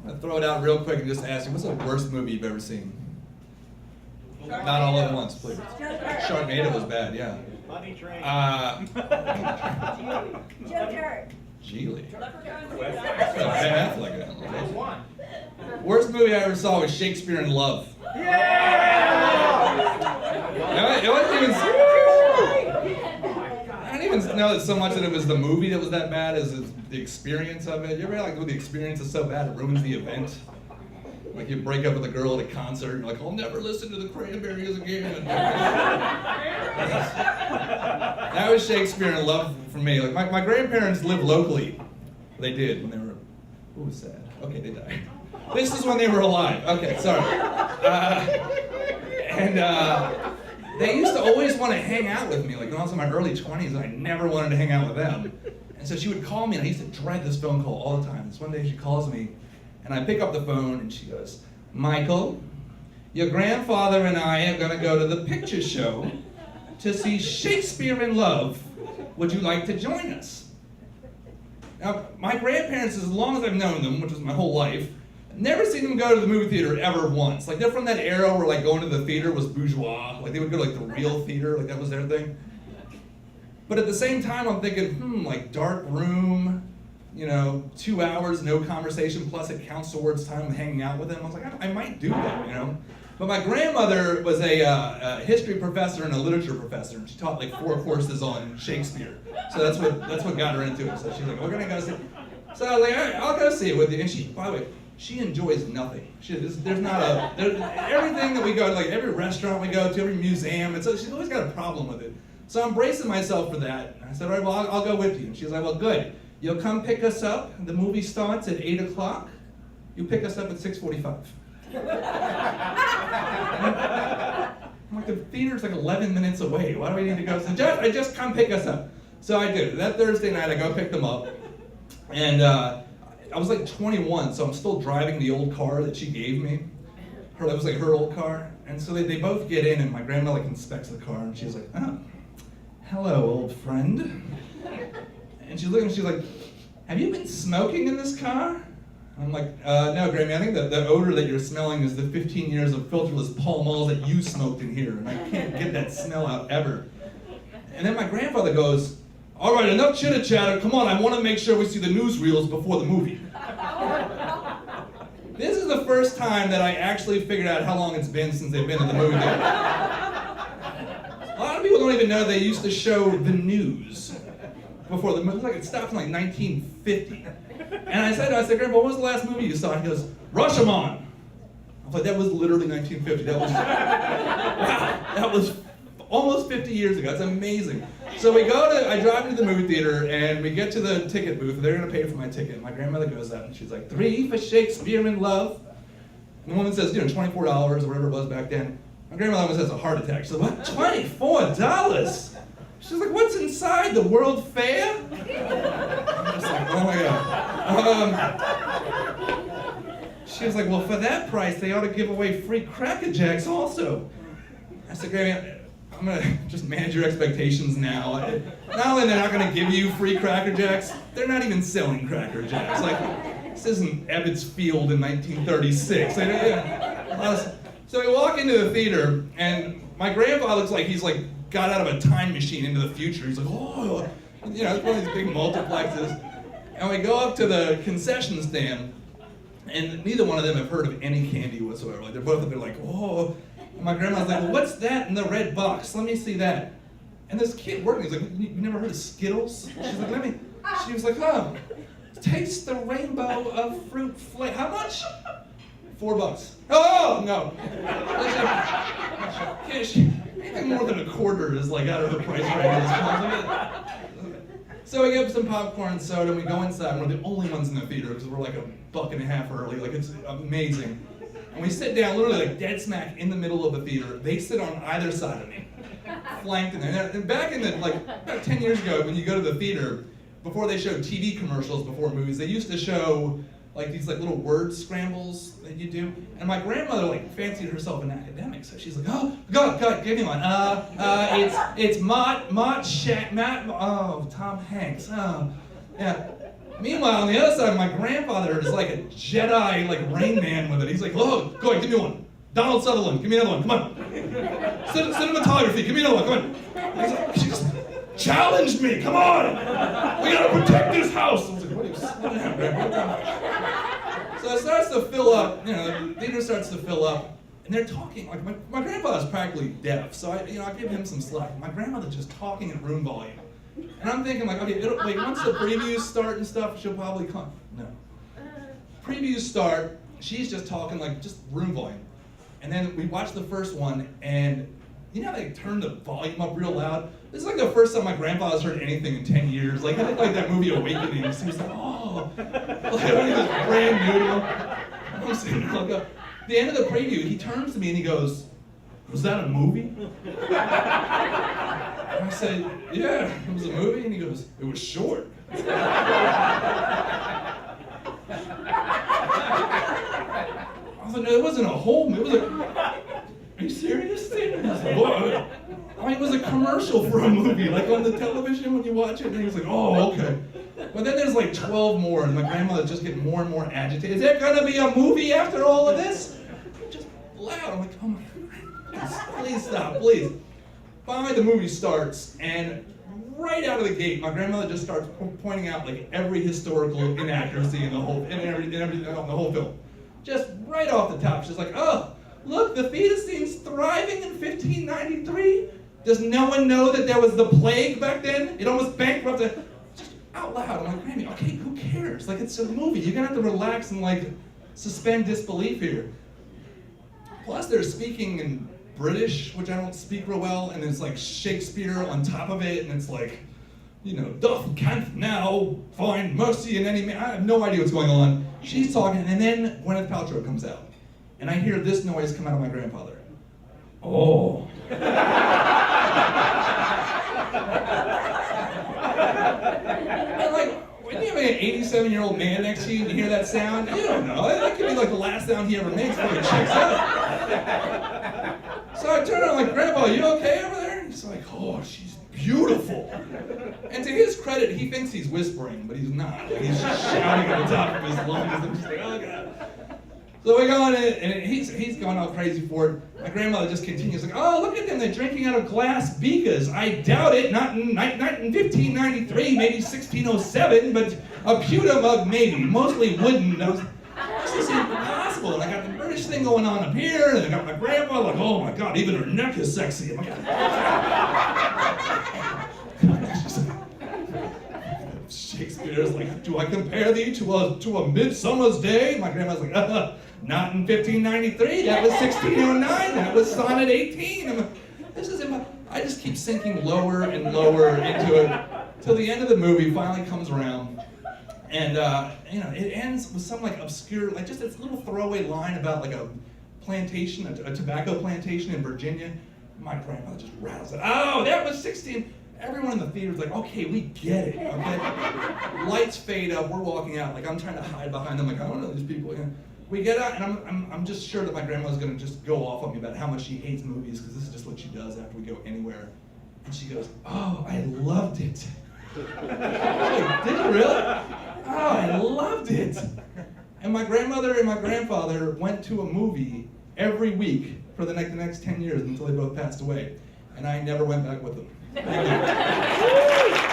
I'm gonna throw it out real quick and just ask you, what's the worst movie you've ever seen? Not all at once, please. Sharknado was bad, yeah. Money Train. Joker. Geely. Leprechaun. Ben Affleck. Worst movie I ever saw was Shakespeare in Love. Yeah! It wasn't even. I didn't even know that so much that it was the movie that was that bad as the experience of it. You ever like when the experience is so bad it ruins the event? Like you break up with a girl at a concert, and you're like, I'll never listen to the Cranberries again. That was Shakespeare in Love for me. Like my grandparents lived locally. They did when they were. Ooh, sad. Okay, they died. This is when they were alive. Okay, sorry. They used to always want to hang out with me. Like when I was in my early 20s, and I never wanted to hang out with them. And so she would call me, and I used to dread this phone call all the time. This one day she calls me, and I pick up the phone, and she goes, Michael, your grandfather and I are going to go to the picture show to see Shakespeare in Love. Would you like to join us? Now, my grandparents, as long as I've known them, which was my whole life, I've never seen them go to the movie theater ever once. Like, they're from that era where, like, going to the theater was bourgeois. Like, they would go to, like, the real theater. Like, that was their thing. But at the same time, I'm thinking, like, dark room, 2 hours, no conversation, plus it counts towards time hanging out with them. I was like, I might do that, But my grandmother was a history professor and a literature professor, and she taught like 4 courses on Shakespeare. So that's what got her into it. So she's like, we're gonna go see it. So I was like, all right, I'll go see it with you. And she, by the way, she enjoys nothing. There's everything that we go to, like every restaurant we go to, every museum, and so she's always got a problem with it. So I'm bracing myself for that. And I said, all right, well, I'll go with you. And she's like, well, good. You'll come pick us up. The movie starts at 8 o'clock. You pick us up at 6:45. I'm like, the theater's like 11 minutes away. Why do we need to go? So just come pick us up. So I did. That Thursday night, I go pick them up. And I was like 21, so I'm still driving the old car that she gave me. That was like her old car. And so they both get in, and my grandma like inspects the car, and she's like, oh, hello, old friend. And she's looking, and she's like, have you been smoking in this car? I'm like, no, Grammy, I think that the odor that you're smelling is the 15 years of filterless Pall Malls that you smoked in here, and I can't get that smell out ever. And then my grandfather goes, all right, enough chitter-chatter, come on, I want to make sure we see the newsreels before the movie. This is the first time that I actually figured out how long it's been since they've been in the movie theater. A lot of people don't even know they used to show the news before the movie. It stopped in like 1950. And I said, Grandpa, what was the last movie you saw? He goes, Rashomon. I was like, that was literally 1950. That was, wow, that was almost 50 years ago. It's amazing. So I drive into the movie theater, and we get to the ticket booth. They're going to pay for my ticket. My grandmother goes up, and she's like, 3 for Shakespeare in Love. And the woman says, $24 or whatever it was back then. My grandmother almost has a heart attack. She's like, what, $24? She's like, what's inside, the World Fair? I'm just like, oh my God. She was like, well, for that price, they ought to give away free Cracker Jacks also. I said, Grammy, I'm going to just manage your expectations now. Not only they're not going to give you free Cracker Jacks, they're not even selling Cracker Jacks. Like, this isn't Ebbets Field in 1936. So we walk into the theater, and my grandpa looks like he's like got out of a time machine into the future. He's like, oh, it's one of these big multiplexes. And we go up to the concession stand, and neither one of them have heard of any candy whatsoever. Like, they're both up there like, oh. And my grandma's like, well, what's that in the red box? Let me see that. And this kid working, he's like, you've never heard of Skittles? She's like, she was like, oh, taste the rainbow of fruit flavor. How much? $4. Oh, no. Anything more than a quarter is like out of the price range. So we get some popcorn and soda, and we go inside, and we're the only ones in the theater because we're like $1.50 early. Like, it's amazing. And we sit down literally like dead smack in the middle of the theater. They sit on either side of me, flanked in there. And back in the, like, about 10 years ago, when you go to the theater, before they showed TV commercials before movies, they used to show like these like little word scrambles that you do. And my grandmother like fancied herself an academic, so she's like, oh, God, give me one. It's Tom Hanks. Oh, yeah. Meanwhile, on the other side, my grandfather is like a Jedi, like Rain Man with it. He's like, oh, go ahead, give me one. Donald Sutherland, give me another one, come on. Cinematography, give me another one, come on. He's like, she just challenged me, come on. We gotta protect this house. I was like, what are you saying, Grandpa? So it starts to fill up, the theater starts to fill up. And they're talking, like my grandfather's practically deaf, so I give him some slack. My grandmother's just talking at room volume. And I'm thinking like, okay, once the previews start and stuff, she'll probably come. No. Previews start, she's just talking like just room volume. And then we watch the first one, and you know how they turn the volume up real loud? This is like the first time my grandfather's heard anything in 10 years. Like, I think like that movie Awakening. So he's like, oh, like everything was brand new to him. I'm sitting there like, at the end of the preview, he turns to me and he goes, was that a movie? And I said, yeah, it was a movie. And he goes, it was short. I was like, no, it wasn't a whole movie. It was like, are you serious? I was like, what? I mean, it was a commercial for a movie, like on the television when you watch it. And he was like, oh, okay. But then there's like 12 more, and my grandmother's just getting more and more agitated. Is there gonna be a movie after all of this? Just loud. I'm like, oh my God, please stop, please. Finally, the movie starts, and right out of the gate, my grandmother just starts pointing out like every historical inaccuracy in the whole film. Just right off the top, she's like, oh, look, the fetus seems thriving in 1593. Does no one know that there was the plague back then? It almost bankrupted. Just out loud, I'm like, Grammy, okay, who cares? Like, it's a movie. You're gonna have to relax and like suspend disbelief here. Plus, they're speaking in British, which I don't speak real well, and it's like Shakespeare on top of it, and it's like, doth can't now find mercy in any man. I have no idea what's going on. She's talking, and then Gwyneth Paltrow comes out, and I hear this noise come out of my grandfather. Oh. And like, when you have an 87-year-old man next to you and you hear that sound, you don't know. That could be like the last sound he ever makes before he checks out. So I turn around like, Grandpa, are you okay over there? And he's like, oh, she's beautiful. And to his credit, he thinks he's whispering, but he's not. Like, he's just shouting at the top of his lungs. I'm just like, oh God. So we go on, and he's going all crazy for it. My grandmother just continues like, oh, look at them, they're drinking out of glass beakers. I doubt it, not in 1593, maybe 1607, but a pewter mug maybe, mostly wooden. This is impossible. And I got the British thing going on up here, and I got my grandma like, oh my God, even her neck is sexy. I'm like, Shakespeare's like, do I compare thee to a midsummer's day? My grandma's like, not in 1593, that was 1609, that was sonnet 18. I'm like, this is I just keep sinking lower and lower into it till the end of the movie finally comes around. And it ends with some like obscure, like just this little throwaway line about like a plantation, a tobacco plantation in Virginia. My grandmother just rattles it. Oh, that was 16. Everyone in the theater is like, okay, we get it. Okay, lights fade up. We're walking out. Like I'm trying to hide behind them. Like I don't know these people. We get out, and I'm just sure that my grandmother's gonna just go off on me about how much she hates movies because this is just what she does after we go anywhere. And she goes, oh, I loved it. Like, did you really? Oh, I loved it. And my grandmother and my grandfather went to a movie every week for the next 10 years until they both passed away. And I never went back with them. Thank you.